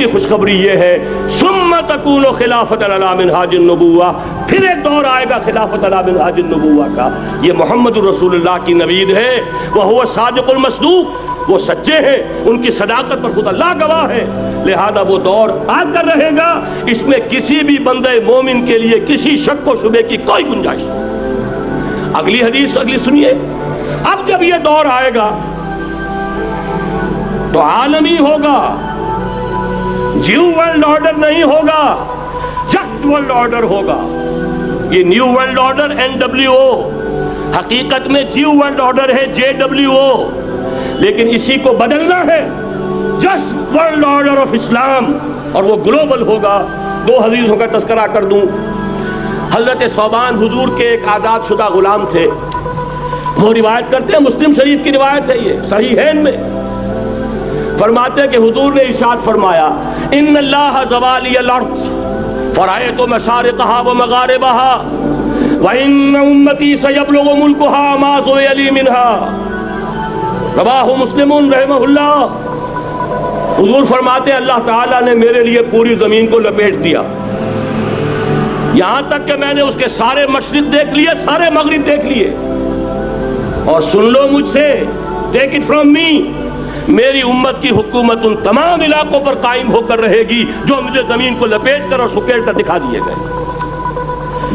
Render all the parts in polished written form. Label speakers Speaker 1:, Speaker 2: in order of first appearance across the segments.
Speaker 1: خوشخبری یہ ہے ثم تکون خلافت علی منہاج النبوہ، پھر ایک دور آئے گا خلافت علی منہاج النبوہ کا۔ یہ محمد الرسول اللہ کی نوید ہے، وہو صادق المصدوق، وہ سچے ہیں، ان کی صداقت پر خود اللہ گواہ ہے، لہذا وہ دور آ کر رہے گا، اس میں کسی بھی بندے مومن کے لیے کسی شک و شبے کی کوئی گنجائش نہیں۔ اگلی حدیث اگلی سنیے، اب جب یہ دور آئے گا تو عالمی ہوگا، جیو ورلڈ آرڈر نہیں ہوگا، جسٹ ورلڈ آرڈر ہوگا۔ یہ نیو ورلڈ آرڈر NWO، حقیقت میں جیو ورلڈ آرڈر ہے JWO، لیکن اسی کو بدلنا ہے جسٹ ورلڈ آرڈر آف اسلام، اور وہ گلوبل ہوگا۔ دو حدیثوں کا تذکرہ کر دوں۔ حضرت ثوبان حضور کے ایک آزاد شدہ غلام تھے، وہ روایت کرتے ہیں، مسلم شریف کی روایت ہے، یہ صحیحین میں فرماتے ہیں کہ حضور نے ارشاد فرمایا ان اللہ زوالی الارض فرأیت مشارقها ومغاربها وان امتی سیبلغ ملکها ما زوی لی منها، رواہ مسلم رحمہ اللہ۔ حضور فرماتے ہیں اللہ تعالیٰ نے میرے لیے پوری زمین کو لپیٹ دیا، یہاں تک کہ میں نے اس کے سارے مشرق دیکھ لیے، سارے مغرب دیکھ لیے، اور سن لو مجھ سے، ٹیک اٹ فرام می، میری امت کی حکومت ان تمام علاقوں پر قائم ہو کر رہے گی جو مجھے زمین کو لپیٹ کر اور سکیڑ کر دکھا دیے گئے۔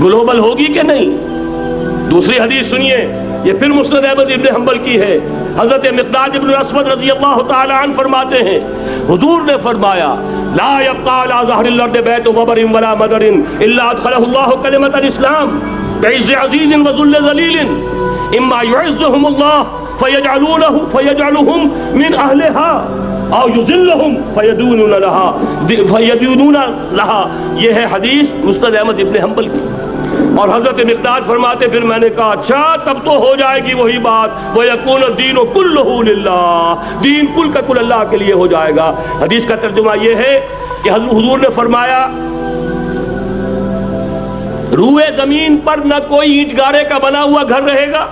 Speaker 1: گلوبل ہوگی کہ نہیں؟ دوسری حدیث سنیے، یہ پھر مسند احمد ابن حنبل کی ہے۔ حضرت مقداد ابن الاسود رضی اللہ تعالی عنہ فرماتے ہیں حضور نے فرمایا لا يبقى على ظهر الارض بیت وبر ولا مدر الا ادخله الله کلمۃ الاسلام بعز عزیز وذل ذلیل اما يعزهم الله فيجعلهم من اہلها او يذلهم فيدونون لها۔ یہ ہے حدیث مسند احمد ابن حنبل کی۔ اور حضرت مقداد فرماتے پھر میں نے کہا اچھا تب تو ہو جائے گی وہی بات، وَيَكُونَ الدِّينُ كُلُّهُ لِلَّهِ، دین کل کا کل اللہ کے لیے ہو جائے گا۔ حدیث کا ترجمہ یہ ہے کہ حضور نے فرمایا روئے زمین پر نہ کوئی اینٹ گارے کا بنا ہوا گھر رہے گا،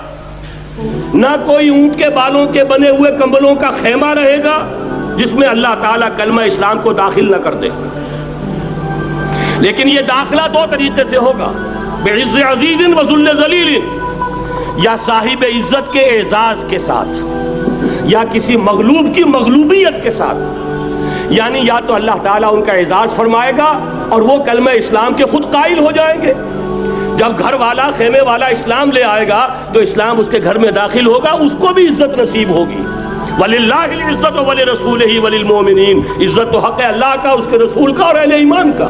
Speaker 1: نہ کوئی اونٹ کے بالوں کے بنے ہوئے کمبلوں کا خیمہ رہے گا جس میں اللہ تعالیٰ کلمہ اسلام کو داخل نہ کر دے، لیکن یہ داخلہ دو طریقے سے ہوگا، بعز عزیز و ذل ذلیل، یا صاحب عزت کے اعزاز کے ساتھ، یا کسی مغلوب کی مغلوبیت کے ساتھ، یعنی یا تو اللہ تعالیٰ ان کا اعزاز فرمائے گا اور وہ کلمہ اسلام کے خود قائل ہو جائیں گے۔ جب گھر والا خیمے والا اسلام لے آئے گا تو اسلام اس کے گھر میں داخل ہوگا، اس کو بھی عزت نصیب ہوگی۔ وَلِلَّهِ الْعِزَّةُ وَلِرَسُولِهِ وَلِلْمُؤْمِنِينَ، عزت تو حق ہے اللہ کا، اس کے رسول کا اور اہل ایمان کا۔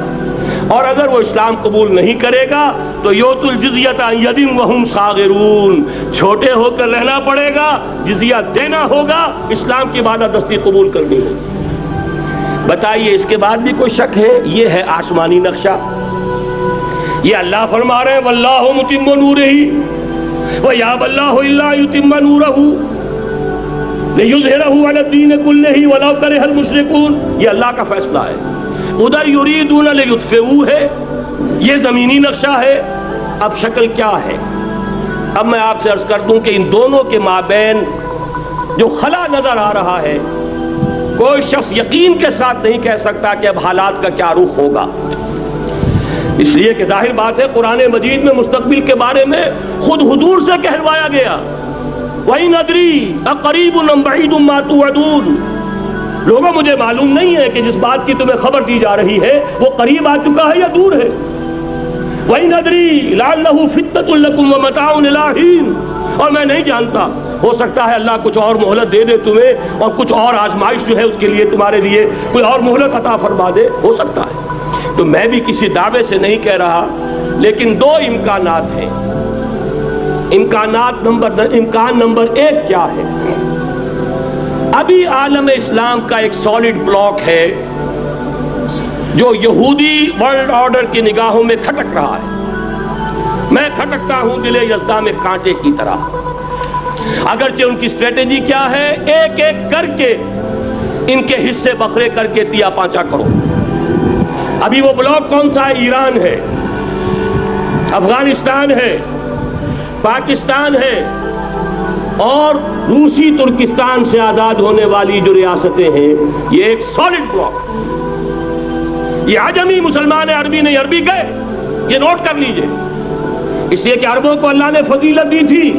Speaker 1: اور اگر وہ اسلام قبول نہیں کرے گا تو یؤتُ الْجِزْیَةَ عَنْ یَدٍ وَهُمْ صَاغِرُونَ، چھوٹے ہو کر رہنا پڑے گا، جزیہ دینا ہوگا، اسلام کی بالادستی قبول کرنی ہوگی۔ بتائیے اس کے بعد بھی کوئی شک ہے؟ یہ ہے آسمانی نقشہ۔ یہ اللہ فرما رہے ہیں واللہ متم نورہ ویابی اللہ الا یتم نورہ لیظہرہ علی الدین کلہ ولو کرہ المشرکون، یہ اللہ کا فیصلہ ہے۔ ادھر یریدون لیطفئوا ہے، یہ زمینی نقشہ ہے۔ اب شکل کیا ہے؟ اب میں آپ سے عرض کر دوں کہ ان دونوں کے مابین جو خلا نظر آ رہا ہے، کوئی شخص یقین کے ساتھ نہیں کہہ سکتا کہ اب حالات کا کیا رخ ہوگا، اس لیے کہ ظاہر بات ہے قرآن مجید میں مستقبل کے بارے میں خود حضور سے کہلوایا گیا وَإِنْ أَدْرِي أَقَرِيبٌ أَمْ بَعِيدٌ مَا تُوعَدُونَ، لوگوں مجھے معلوم نہیں ہے کہ جس بات کی تمہیں خبر دی جا رہی ہے وہ قریب آ چکا ہے یا دور ہے۔ وَإِنْ أَدْرِي لَعَلَّهُ فِتْنَةٌ لَكُمْ وَمَتَاعٌ إِلَىٰ حِينٍ، اور میں نہیں جانتا، ہو سکتا ہے اللہ کچھ اور مہلت دے دے تمہیں، اور کچھ اور آزمائش جو ہے اس کے لیے تمہارے لیے کوئی اور مہلت عطا فرما دے، ہو سکتا ہے۔ تو میں بھی کسی دعوے سے نہیں کہہ رہا، لیکن دو امکانات ہیں۔ امکان نمبر ایک کیا ہے؟ ابھی عالم اسلام کا ایک سالڈ بلاک ہے جو یہودی ورلڈ آرڈر کی نگاہوں میں کھٹک رہا ہے۔ میں کھٹکتا ہوں دل یزداں میں کانٹے کی طرح۔ اگرچہ ان کی اسٹریٹجی کیا ہے؟ ایک ایک کر کے ان کے حصے بکھرے کر کے تیا پانچا کرو۔ ابھی وہ بلاک کون سا ہے؟ ایران ہے، افغانستان ہے، پاکستان ہے، اور روسی ترکستان سے آزاد ہونے والی جو ریاستیں ہیں، یہ ایک سالڈ بلاک۔ یہ عجمی مسلمان عربی نہیں، عربی گئے، یہ نوٹ کر لیجئے، اس لیے کہ عربوں کو اللہ نے فضیلت دی تھی،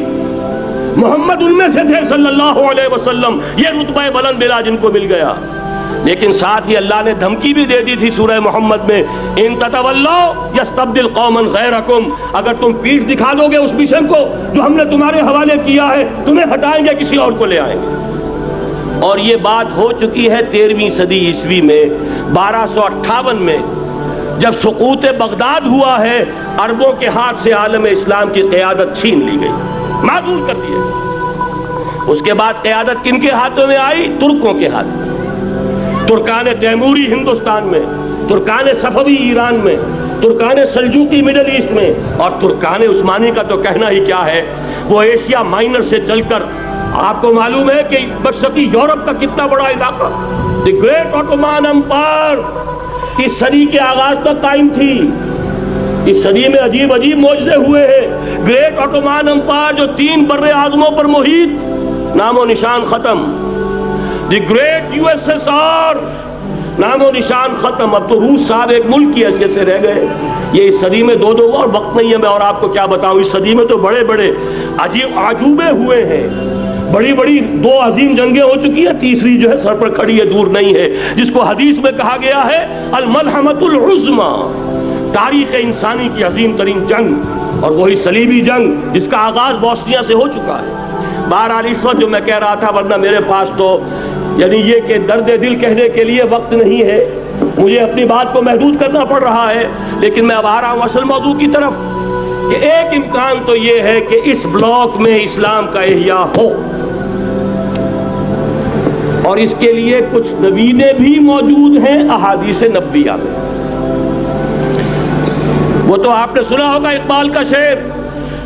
Speaker 1: محمد ان میں سے تھے صلی اللہ علیہ وسلم، یہ رتبہ بلند ملا جن کو مل گیا، لیکن ساتھ ہی اللہ نے دھمکی بھی دے دی تھی سورہ محمد میں، ان تتولوا یستبدل قوما غیرکم، اگر تم پیٹھ دکھا دو گے اس مشن کو جو ہم نے تمہارے حوالے کیا ہے، تمہیں ہٹائیں گے، کسی اور کو لے آئیں گے۔ اور یہ بات ہو چکی ہے 13ویں صدی عیسوی میں، 1258 میں جب سقوط بغداد ہوا ہے، عربوں کے ہاتھ سے عالم اسلام کی قیادت چھین لی گئی، معزول کر دیے۔ اس کے بعد قیادت کن کے ہاتھوں میں آئی؟ ترکوں کے ہاتھ، ترکان تیموری ہندوستان میں، ترکان صفوی ایران میں، ترکان سلجوقی مڈل ایسٹ میں، اور ترکان عثمانی کا تو کہنا ہی کیا ہے، وہ ایشیا مائنر سے چل کر آپ کو معلوم ہے کہ مشرقی یورپ کا کتنا بڑا علاقہ، دی گریٹ آٹومان امپائر اس صدی کے آغاز تک قائم تھی۔ اس صدی میں عجیب عجیب معجزے ہوئے ہیں۔ گریٹ آٹومان امپائر جو 3 بر اعظموں پر محیط، نام و نشان ختم۔ The great U S S R, نام و نشان ختم۔ اب تو روس صاحب ایک ملک کی حیثیت سے رہ گئے۔ یہ اس صدی میں 2 اور وقت نہیں ہے میں اور آپ کو کیا بتاؤں، اس صدی میں تو بڑے بڑے عجیب عجوبے ہوئے ہیں، بڑی بڑی 2 عظیم جنگیں ہو چکی ہیں، تیسری جو ہے سر پر کھڑی ہے، دور نہیں ہے، جس کو حدیث میں کہا گیا ہے الملحمۃ العظمیٰ، تاریخ انسانی کی عظیم ترین جنگ، اور وہی صلیبی جنگ جس کا آغاز بوسنیا سے ہو چکا ہے۔ بہرحال اس وقت جو میں کہہ رہا تھا، ورنہ میرے پاس تو یعنی یہ کہ درد دل کہنے کے لیے وقت نہیں ہے، مجھے اپنی بات کو محدود کرنا پڑ رہا ہے، لیکن میں اب آ رہا ہوں اصل موضوع کی طرف، کہ ایک امکان تو یہ ہے کہ اس بلاک میں اسلام کا احیاء ہو، اور اس کے لیے کچھ نویدیں بھی موجود ہیں احادیث نبویہ میں۔ وہ تو آپ نے سنا ہوگا اقبال کا شعر،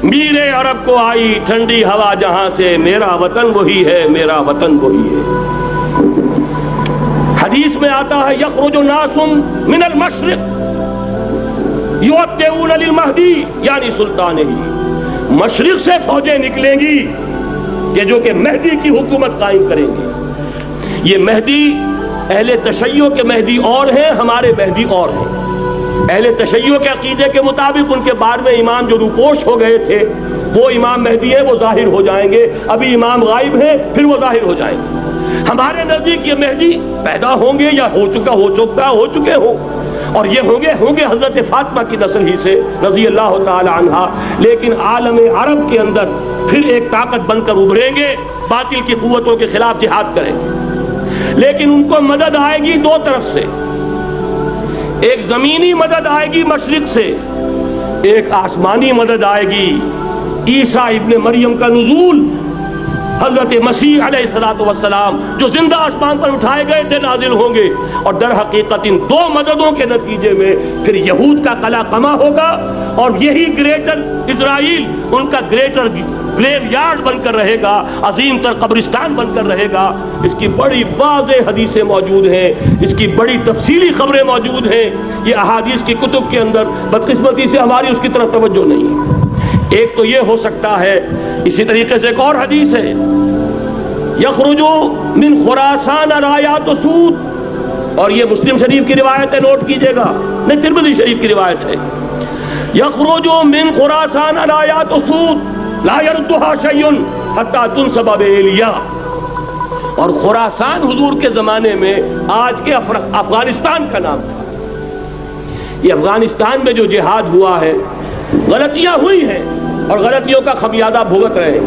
Speaker 1: میرے عرب کو آئی ٹھنڈی ہوا جہاں سے، میرا وطن وہی ہے، میرا وطن وہی ہے۔ حدیث میں آتا ہے یخرج ناس من المشرق یؤتون للمہدی، یعنی سلطان ہی، مشرق سے فوجیں نکلیں گی کہ جو کہ مہدی کی حکومت قائم کریں گی۔ یہ مہدی اہل تشیع کے مہدی اور ہیں، ہمارے مہدی اور ہیں۔ اہل تشیع کے عقیدے کے مطابق ان کے بعد میں امام جو روپوش ہو گئے تھے وہ امام مہدی ہیں، وہ ظاہر ہو جائیں گے، ابھی امام غائب ہیں، پھر وہ ظاہر ہو جائیں گے۔ ہمارے نزدیک یہ مہدی پیدا ہوں گے یا ہو چکے ہوں، اور یہ ہوں گے حضرت فاطمہ کی نسل ہی سے رضی اللہ تعالی عنہا، لیکن عالم عرب کے اندر پھر ایک طاقت بن کر ابھریں گے، باطل کی قوتوں کے خلاف جہاد کریں گے، لیکن ان کو مدد آئے گی 2 طرف سے، ایک زمینی مدد آئے گی مشرق سے، ایک آسمانی مدد آئے گی، عیسیٰ ابن مریم کا نزول، حضرت مسیح علیہ السلام جو زندہ آسمان پر اٹھائے گئے تھے نازل ہوں گے، اور در حقیقت ان 2 مددوں کے نتیجے میں پھر یہود کا قلعہ قمع ہوگا، اور یہی گریٹر اسرائیل ان کا گریٹر گریو یارڈ بن کر رہے گا، عظیم تر قبرستان بن کر رہے گا۔ اس کی بڑی واضح حدیثیں موجود ہیں، اس کی بڑی تفصیلی خبریں موجود ہیں، یہ احادیث کی کتب کے اندر، بدقسمتی سے ہماری اس کی طرف توجہ نہیں ہے۔ ایک تو یہ ہو سکتا ہے، اسی طریقے سے ایک اور حدیث ہے، یخرج من خراسان رایات سود، اور یہ مسلم شریف کی روایت ہے، نوٹ کیجئے گا، نہیں ترمذی شریف کی روایت ہے، یخرج من خراسان رایات سود لا یردها شیء حتی تنصب بإیلیا، اور خراسان حضور کے زمانے میں آج کے افغانستان کا نام تھا۔ یہ افغانستان میں جو جہاد ہوا ہے، غلطیاں ہوئی ہیں اور غلطیوں کا خمیازہ بھگت رہے ہیں،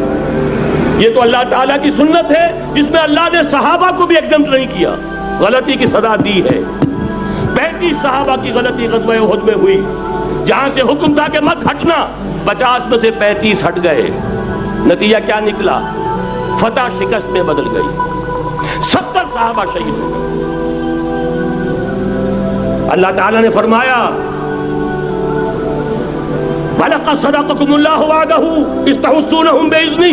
Speaker 1: یہ تو اللہ تعالیٰ کی سنت ہے جس میں اللہ نے صحابہ کو بھی ایگزمپٹ نہیں کیا، غلطی کی سزا دی ہے۔ 35 صحابہ کی غلطی غزوہ احد میں ہوئی، جہاں سے حکم تھا کہ مت ہٹنا، 50 میں سے 35 ہٹ گئے، نتیجہ کیا نکلا؟ فتح شکست میں بدل گئی، 70 صحابہ شہید ہو گئے۔ اللہ تعالیٰ نے فرمایا وَلَقَدْ صَدَقَكُمُ اللَّهُ وَعْدَهُ إِذْ تَحُسُّونَهُم بِإِذْنِهِ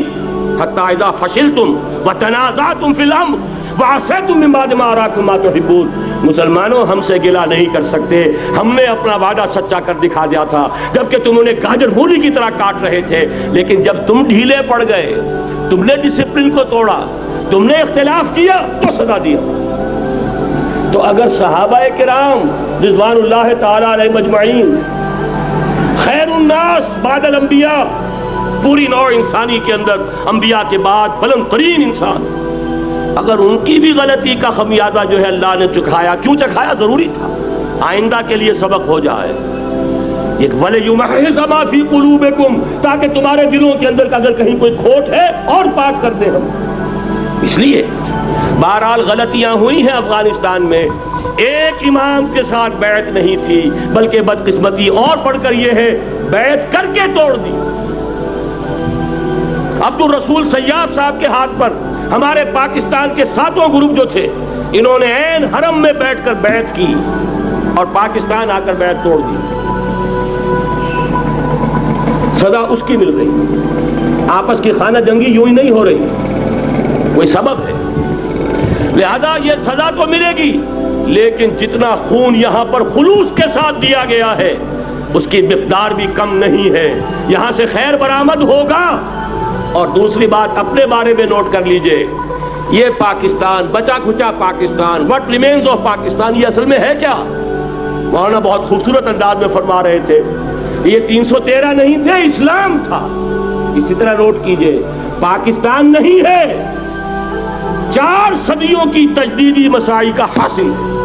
Speaker 1: حَتَّى إِذَا فَشِلْتُمْ وَتَنَازَعْتُمْ فِي الْأَمْرِ وَعَصَيْتُمْ مِن بَعْدِ مَا أَرَاكُم مَّا تُحِبُّونَ۔ مسلمانوں، ہم سے گلہ نہیں کر سکتے، ہم نے اپنا وعدہ سچا کر دکھا دیا تھا، جبکہ تم انہیں گاجر مولی کی طرح کاٹ رہے تھے، لیکن جب تم ڈھیلے پڑ گئے، تم نے ڈسپلن کو توڑا، تم نے اختلاف کیا تو سزا دیا۔ تو اگر صحابہ کرام رضوان اللہ تعالی علیہ مجمعین خیر الناس بعد الانبیاء، پوری نوع انسانی کے اندر انبیاء کے بعد بلند ترین انسان، اگر ان کی بھی غلطی کا خمیازہ جو ہے اللہ نے چکھایا، کیوں چکھایا؟ ضروری تھا، آئندہ کے لیے سبق ہو جائے۔ ایک وَلِيُمَحِّصَ مَا فِي قُلُوبِكُمْ، تاکہ تمہارے دلوں کے اندر اگر کہیں کوئی کھوٹ ہے اور پاک کر دیں ہم۔ اس لیے بہرحال غلطیاں ہوئی ہیں افغانستان میں، ایک امام کے ساتھ بیعت نہیں تھی، بلکہ بدقسمتی اور پڑھ کر یہ ہے بیعت کر کے توڑ دی۔ عبد الرسول سیاف صاحب کے ہاتھ پر ہمارے پاکستان کے 7 گروپ جو تھے، انہوں نے عین حرم میں بیٹھ کر بیعت کی اور پاکستان آ کر بیعت توڑ دی۔ سزا اس کی مل رہی، آپس کی خانہ جنگی یوں ہی نہیں ہو رہی، کوئی سبب ہے، لہذا یہ سزا تو ملے گی، لیکن جتنا خون یہاں پر خلوص کے ساتھ دیا گیا ہے اس کی مقدار بھی کم نہیں ہے۔ یہاں سے خیر برآمد ہوگا۔ اور دوسری بات اپنے بارے میں نوٹ کر لیجئے، یہ پاکستان، بچا کھچا Pakistan, what remains of Pakistan, یہ اصل میں ہے کیا؟ مولانا بہت خوبصورت انداز میں فرما رہے تھے، یہ 313 نہیں تھے، اسلام تھا۔ اسی طرح نوٹ کیجئے، پاکستان نہیں ہے، 4 صدیوں کی تجدیدی مساعی کا حاصل ہے۔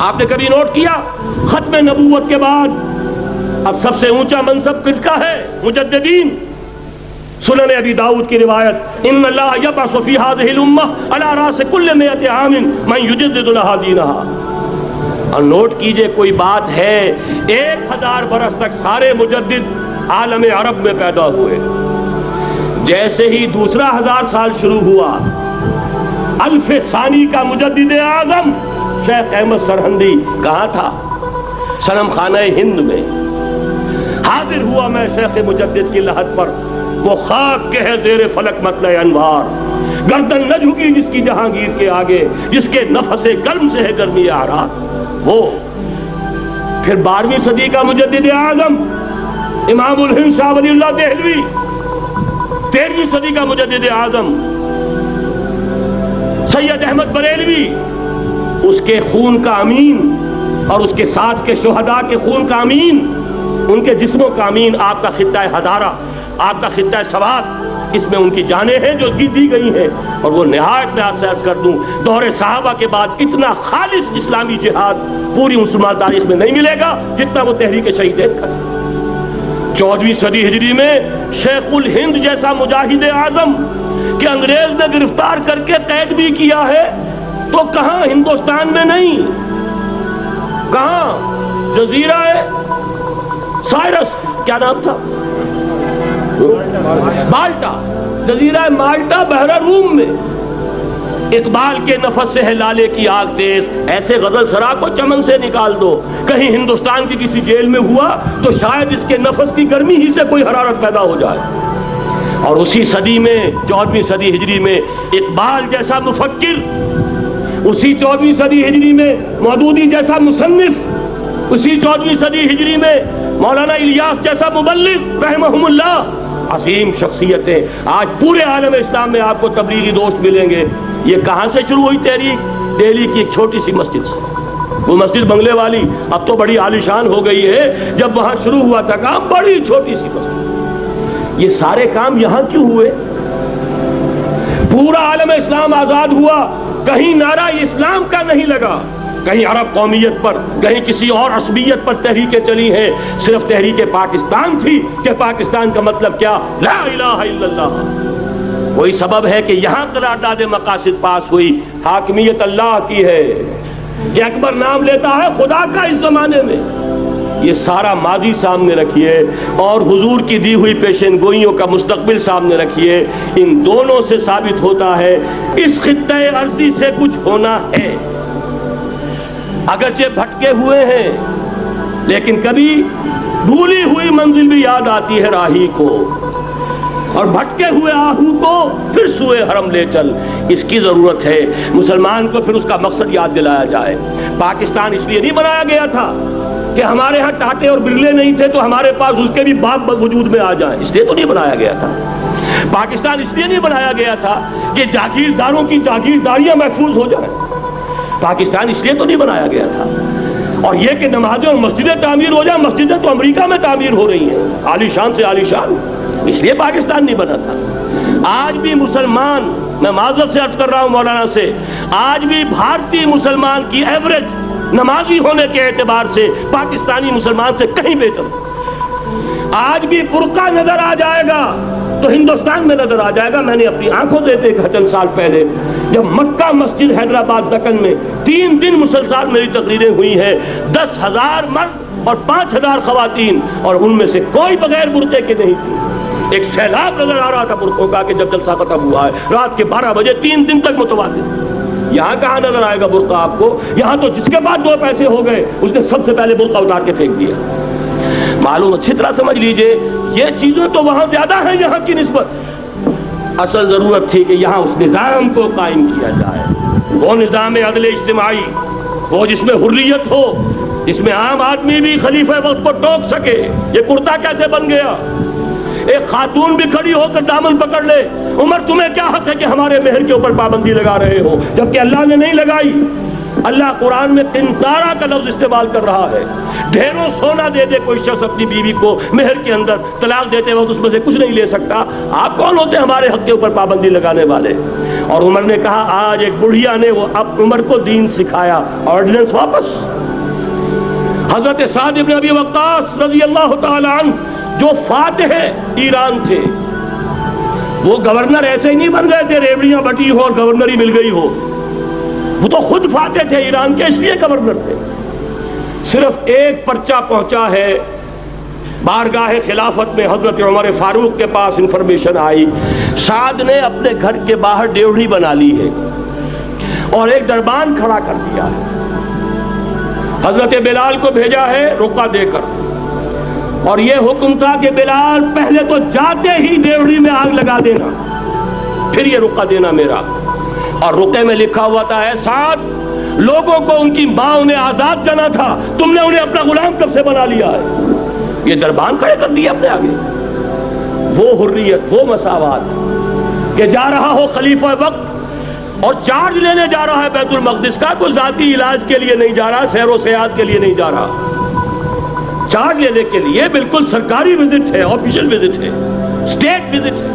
Speaker 1: آپ نے کبھی نوٹ کیا ختم نبوت کے بعد اب سب سے اونچا منصب کس کا ہے؟ مجددین۔ سنن ابی داؤد کی روایت، ان اللہ یبعث فی ہذہ الامہ علی راس کل 100 عام من یجدد لہا دینہا۔ اور نوٹ کیجئے، کوئی بات ہے 1000 برس تک سارے مجدد عالم عرب میں پیدا ہوئے، جیسے ہی دوسرا 1000 سال شروع ہوا، الف ثانی کا مجدد اعظم شیخ احمد سرہندی کہاں تھا؟ صنم خانہ ہند میں حاضر ہوا۔ میں شیخ مجدد کی لحد پر، وہ خاک کے ہے زیر فلک مطلع انوار، گردن نہ جھکی جس کی جہانگیر کے آگے، جس کے نفس گرم سے ہے گرمی اعراض۔ وہ پھر 12ویں صدی کا مجدد اعظم امام الہند شاہ ولی اللہ دہلوی، 13ویں صدی کا مجدد اعظم سید احمد بریلوی، اس کے خون کا امین اور اس کے ساتھ کے شہداء کے خون کا امین، ان کے جسموں کا امین آپ کا خطہ ہزارہ، آپ کا خطہ سوات، اس میں ان کی جانیں ہیں جو دی گئی ہیں۔ اور وہ نہایت میں آپ سے عرض کر دوں، دور صحابہ کے بعد اتنا خالص اسلامی جہاد پوری مسلمان تاریخ میں نہیں ملے گا جتنا وہ تحریک شہیدین کا۔ 14ویں صدی ہجری میں شیخ الہند جیسا مجاہد اعظم کہ انگریز نے گرفتار کر کے قید بھی کیا ہے، تو کہاں؟ ہندوستان میں نہیں، کہاں؟ جزیرہ سائرس، کیا نام تھا؟ مالٹا، جزیرہ مالٹا بحر روم میں۔ اقبال کے نفس سے ہے لالے کی آگ تیز، ایسے غزل سرا کو چمن سے نکال دو۔ کہیں ہندوستان کی کسی جیل میں ہوا تو شاید اس کے نفس کی گرمی ہی سے کوئی حرارت پیدا ہو جائے۔ اور اسی صدی میں 14ویں صدی ہجری میں اقبال جیسا مفکر، اسی 14ویں صدی ہجری میں مودودی جیسا مصنف، اسی 14ویں صدی ہجری میں مولانا الیاس جیسا مبلغ رحمہم اللہ، عظیم شخصیتیں آج پورے عالم اسلام میں آپ کو تبلیغی دوست ملیں گے۔ یہ کہاں سے شروع ہوئی تحریک؟ دہلی کی ایک چھوٹی سی مسجد سے، وہ مسجد بنگلے والی اب تو بڑی عالیشان ہو گئی ہے، جب وہاں شروع ہوا تھا کام بڑی چھوٹی سی مسجد۔ یہ سارے کام یہاں کیوں ہوئے؟ پورا عالم اسلام آزاد ہوا، کہیں نعرہ اسلام کا نہیں لگا، کہیں عرب قومیت پر، کہیں کسی اور عصبیت پر تحریکیں چلی ہیں، صرف تحریک پاکستان تھی کہ پاکستان کا مطلب کیا؟ لا الہ الا اللہ۔ کوئی سبب ہے کہ یہاں قرارداد مقاصد پاس ہوئی، حاکمیت اللہ کی ہے، کہ اکبر نام لیتا ہے خدا کا اس زمانے میں۔ یہ سارا ماضی سامنے رکھیے اور حضور کی دی ہوئی پیشین گوئیوں کا مستقبل سامنے رکھیے، ان دونوں سے ثابت ہوتا ہے اس خطہ ارضی سے کچھ ہونا ہے۔ اگرچہ بھٹکے ہوئے ہیں لیکن کبھی بھولی ہوئی منزل بھی یاد آتی ہے راہی کو، اور بھٹکے ہوئے آہو کو پھر سوئے حرم لے چل، اس کی ضرورت ہے مسلمان کو پھر اس کا مقصد یاد دلایا جائے۔ پاکستان اس لیے نہیں بنایا گیا تھا کہ ہمارے ہاں ٹاٹے اور برلے نہیں تھے تو ہمارے پاس اس کے بھی باپ وجود میں آ جائیں، اس لیے تو نہیں بنایا گیا تھا۔ پاکستان اس لیے نہیں بنایا گیا تھا کہ جاگیرداروں کی جاگیرداریاں محفوظ ہو جائیں۔ پاکستان اس لیے تو نہیں بنایا گیا تھا. اور یہ کہ نمازیں اور مسجدیں تعمیر ہو جائیں، مسجدیں تو امریکہ میں تعمیر ہو رہی ہیں عالی شان سے عالی شان، اس لیے پاکستان نہیں بنا تھا. آج بھی مسلمان، میں معذرت سے عرض کر رہا ہوں مولانا سے، آج بھی بھارتی مسلمان کی ایوریج نمازی ہونے کے اعتبار سے پاکستانی مسلمان سے کہیں بہتر. آج بھی برقع نظر آ جائے گا تو ہندوستان میں نظر آ جائے گا. میں نے اپنی آنکھوں سے دیکھا چند سال پہلے جب مکہ مسجد حیدرآباد دکن میں 3 دن مسلسل میری تقریریں ہوئی ہیں، 10,000 مرد اور 5,000 خواتین، اور ان میں سے کوئی بغیر برقعے کے نہیں تھی. ایک سیلاب نظر آ رہا تھا برقعوں کا کہ جب جلسہ ختم ہوا ہے رات کے 12 بجے 3 دن تک متواتر. یہاں کہاں نظر آئے گا برقع آپ کو؟ یہاں تو جس کے بعد 2 پیسے ہو گئے اس نے سب سے پہلے برقع اتار کے پھینک دیا. معلوم اچھی طرح سمجھ لیجئے یہ چیزیں تو وہاں زیادہ ہیں یہاں کی نسبت. اصل ضرورت تھی کہ یہاں اس نظام کو قائم کیا جائے، وہ نظام عدل اجتماعی، وہ جس میں حریت ہو، جس میں عام آدمی بھی خلیفہ وقت کو ٹوک سکے. یہ کرتا کیسے بن گیا؟ ایک خاتون بھی کھڑی ہو کر دامن پکڑ لے، عمر تمہیں کیا حق ہے کہ ہمارے مہر کے اوپر پابندی لگا رہے ہو، جبکہ اللہ نے نہیں لگائی. اللہ قرآن میں قنطارہ کا لفظ استعمال کر رہا ہے. ڈھیروں سونا دے دے کوئی شخص اپنی بیوی کو مہر کے اندر، طلاق دیتے وقت اس میں سے کچھ نہیں لے سکتا. آپ کون ہوتے ہمارے حق کے اوپر پابندی لگانے والے؟ اور عمر نے کہا آج ایک بڑھیا نے وہ اب عمر کو دین سکھایا، آرڈیننس واپس. حضرت سعد ابن ابی وقاص رضی اللہ تعالی عنہ جو فاتح ایران تھے، وہ گورنر ایسے ہی نہیں بن گئے تھے ریوڑیاں بٹی ہو اور گورنری مل گئی ہو. وہ تو خود فاتح تھے ایران کے، اس لیے گورنر تھے. صرف ایک پرچہ پہنچا ہے بارگاہ خلافت میں، حضرت عمر فاروق کے پاس انفارمیشن آئی سعد نے اپنے گھر کے باہر ڈیوڑی بنا لی ہے اور ایک دربان کھڑا کر دیا ہے. حضرت بلال کو بھیجا ہے رقعہ دے کر، اور یہ حکم تھا کہ بلال پہلے تو جاتے ہی ڈیوڑی میں آگ لگا دینا، پھر یہ رقعہ دینا میرا. اور رقعے میں لکھا ہوا تھا ہے سعد لوگوں کو ان کی ماں نے آزاد جانا تھا، تم نے انہیں اپنا غلام کب سے بنا لیا ہے. یہ دربان کھڑے کر دیا اپنے آگے. وہ حریت، وہ مساوات کہ جا رہا ہو خلیفہ وقت اور چارج لینے جا رہا ہے بیت المقدس کا، کوئی ذاتی علاج کے لیے نہیں جا رہا، سیر و سیاحت کے لیے نہیں جا رہا، چارج لینے کے لیے بالکل سرکاری وزٹ ہے، آفیشل وزٹ ہے، اسٹیٹ وزٹ ہے.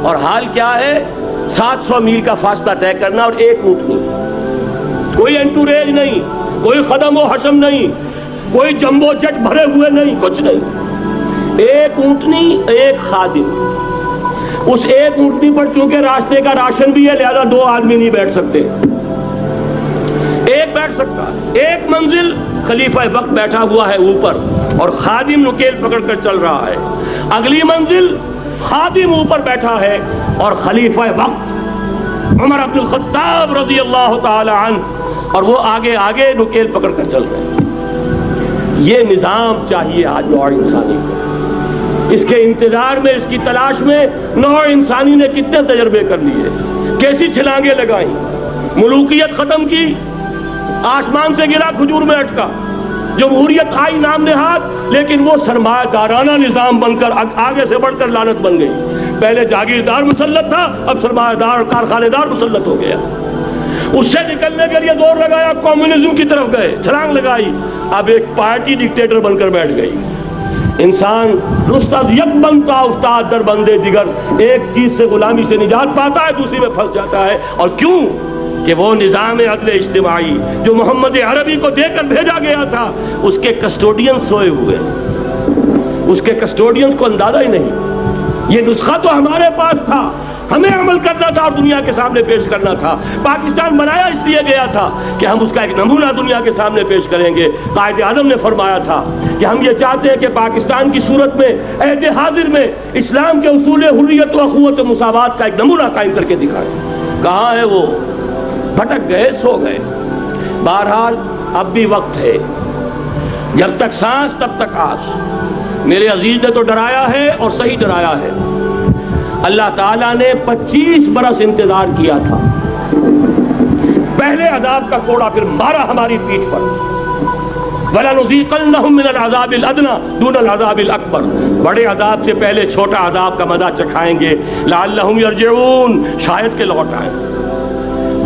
Speaker 1: اور حال کیا ہے؟ 700 میل کا فاصلہ طے کرنا اور ایک اونٹنی، کوئی انٹوریج نہیں، کوئی خدم و حشم نہیں، کوئی جمبو جٹ بھرے ہوئے نہیں، کچھ نہیں. ایک اونٹنی، ایک خادم. اس ایک اونٹنی پر چونکہ راستے کا راشن بھی ہے لہذا 2 آدمی نہیں بیٹھ سکتے، ایک بیٹھ سکتا ہے. ایک منزل خلیفہ وقت بیٹھا ہوا ہے اوپر اور خادم نکیل پکڑ کر چل رہا ہے. اگلی منزل خادم اوپر بیٹھا ہے اور خلیفہ وقت عمر بن الخطاب رضی اللہ تعالی عنہ اور وہ آگے آگے نکیل پکڑ کر چل رہے ہیں. یہ نظام چاہیے آج نوع انسانی کو. اس کے انتظار میں، اس کی تلاش میں نوع انسانی نے کتنے تجربے کر لیے، کیسی چھلانگیں لگائیں، ملوکیت ختم کی، آسمان سے گرا کھجور میں اٹکا، جمہوریت آئی نام نہاد لیکن وہ سرمایہ دارانہ نظام بن کر آگے سے بڑھ کر لعنت بن گئی. پہلے جاگیردار مسلط تھا، اب سرمایہ دار اور کارخانے دار مسلط ہو گیا. اس سے نکلنے کے لیے زور لگایا، کمیونزم کی طرف گئے، چھلانگ لگائی، اب ایک پارٹی ڈکٹیٹر بن کر بیٹھ گئی. انسان رست از یک بنتا افتاد در بندے دیگر، ایک چیز سے غلامی سے نجات پاتا ہے دوسری میں پھنس جاتا ہے. اور کیوں؟ کہ وہ نظام عدل اجتماعی جو محمد عربی کو دے کر بھیجا گیا تھا اس کے کسٹوڈین سوئے ہوئے، اس کے کسٹوڈینز کو اندازہ ہی نہیں. یہ نسخہ تو ہمارے پاس تھا، ہمیں عمل کرنا تھا اور دنیا کے سامنے پیش کرنا تھا. پاکستان بنایا اس لیے گیا تھا کہ ہم اس کا ایک نمونہ دنیا کے سامنے پیش کریں گے. قائد اعظم نے فرمایا تھا کہ ہم یہ چاہتے ہیں کہ پاکستان کی صورت میں عہد حاضر میں اسلام کے اصول حریت و اخوت و مساوات کا ایک نمونہ قائم کر کے دکھائیں. کہاں ہے وہ؟ بھٹک گئے، سو گئے. بہرحال اب بھی وقت ہے، جب تک سانس تب تک آس. میرے عزیز نے تو ڈرایا ہے اور صحیح ڈرایا ہے. اللہ تعالیٰ نے 25 برس انتظار کیا تھا. پہلے عذاب کا کوڑا پھر مارا ہماری پیٹھ پر. وَلَنُذِيقَنَّهُم مِّنَ الْعَذَابِ الْأَدْنَىٰ دُونَ الْعَذَابِ الْأَكْبَرِ، بڑے عذاب سے پہلے چھوٹا عذاب کا مزہ چکھائیں گے. لَعَلَّهُمْ يَرْجِعُونَ، شاید کہ لوٹ آئیں.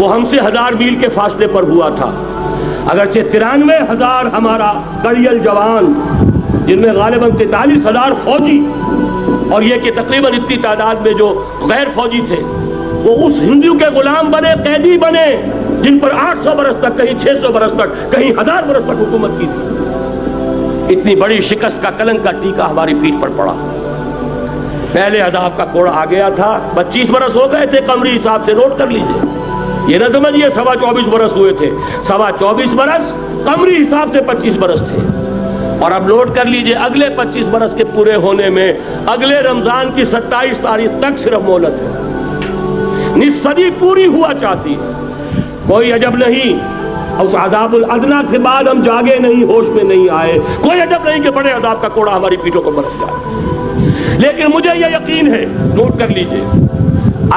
Speaker 1: وہ ہم سے 1000 میل کے فاصلے پر ہوا تھا، اگرچہ 93,000 ہمارا کڑیل جوان، جن میں غالباً 43,000 فوجی، اور یہ کہ تقریباً اتنی تعداد میں جو غیر فوجی تھے، وہ اس ہندو کے غلام بنے، قیدی بنے، جن پر 800 برس تک، کہیں 600 برس تک، کہیں 1000 برس تک حکومت کی تھی۔ اتنی بڑی شکست کا کلنک کا ٹیکا ہماری پیٹھ پر پڑا۔ پہلے عذاب کا کوڑا آ گیا تھا، 25 برس ہو گئے تھے قمری حساب سے، نوٹ کر لیجئے، یہ نہ سمجھیے 24.25 برس ہوئے تھے، 24.25 برس قمری حساب سے 25 برس تھے، اور اب نوٹ کر لیجئے اگلے 25 برس کے پورے ہونے میں اگلے رمضان کی 27 تاریخ تک صرف مہلت ہے، نصف صدی پوری ہوا چاہتی ہے۔ کوئی عجب نہیں اس عذاب الادنیٰ سے بعد ہم جاگے نہیں، ہوش میں نہیں آئے، کوئی عجب نہیں کہ بڑے عذاب کا کوڑا ہماری پیٹھوں پر برس جائے، لیکن مجھے یہ یقین ہے، نوٹ کر لیجئے،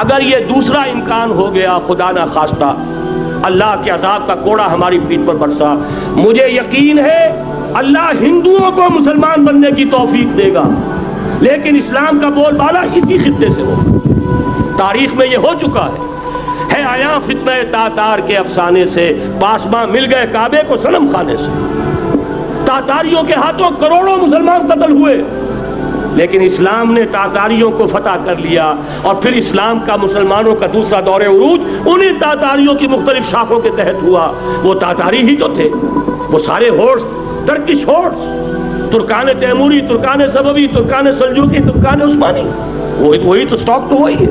Speaker 1: اگر یہ دوسرا امکان ہو گیا، خدا نہ خواستہ اللہ کے عذاب کا کوڑا ہماری پیٹھ پر برسا، مجھے یقین ہے اللہ ہندوؤں کو مسلمان بننے کی توفیق دے گا، لیکن اسلام کا بول بالا اسی خطے سے ہوگا۔ تاریخ میں یہ ہو چکا ہے آیا فتنہ تاتار کے افسانے سے، پاسباں مل گئے کعبے کو صنم خانے سے، تاتاریوں کے ہاتھوں کروڑوں مسلمان قتل ہوئے، لیکن اسلام نے تاتاریوں کو فتح کر لیا، اور پھر اسلام کا مسلمانوں کا دوسرا دور عروج انہی تاتاریوں کی مختلف شاخوں کے تحت ہوا۔ وہ تاتاری ہی تو تھے، وہ سارے ہورس، ٹرکش ہورس، ترکان تیموری، ترکان سبوی، ترکان سلجوقی، ترکان عثمانی، وہی تو سٹاک تو وہی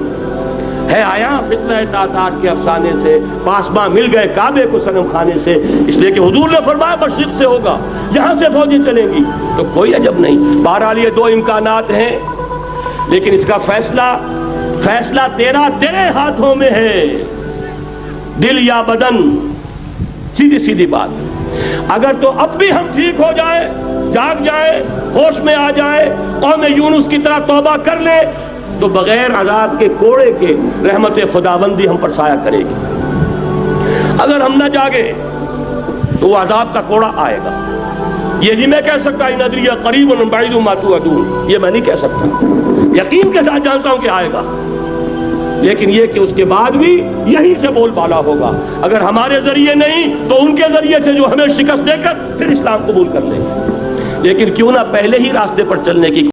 Speaker 1: ہے آیا فتنہ تاتار کے افسانے سے، پاسباں مل گئے کعبے کو صنم خانے سے، اس لیے کہ حضور نے فرمایا مشرق سے ہوگا، جہاں سے فوجیں چلیں گی، تو کوئی عجب نہیں۔ بہرحال یہ 2 امکانات ہیں، لیکن اس کا فیصلہ تیرے ہاتھوں میں ہے، دل یا بدن، سیدھی بات۔ اگر تو اب بھی ہم ٹھیک ہو جائیں، جاگ جائیں، ہوش میں آ جائیں، قوم یونس کی طرح توبہ کر لے، تو بغیر عذاب کے کوڑے کے رحمت خداوندی ہم پر سایہ کرے گی۔ اگر ہم نہ جاگے تو وہ عذاب کا کوڑا آئے گا۔ یہ نہیں میں کہہ سکتا ان ادری قریب بعید ما توعدون، یہ میں نہیں کہہ سکتا، یقین کے ساتھ جانتا ہوں کہ آئے گا، لیکن یہ کہ اس کے بعد بھی یہیں سے بول بالا ہوگا، اگر ہمارے ذریعے نہیں تو ان کے ذریعے سے، جو ہمیں شکست دے کر پھر اسلام قبول کر لیں گے، لیکن کیوں نہ پہلے ہی راستے پر چلنے کی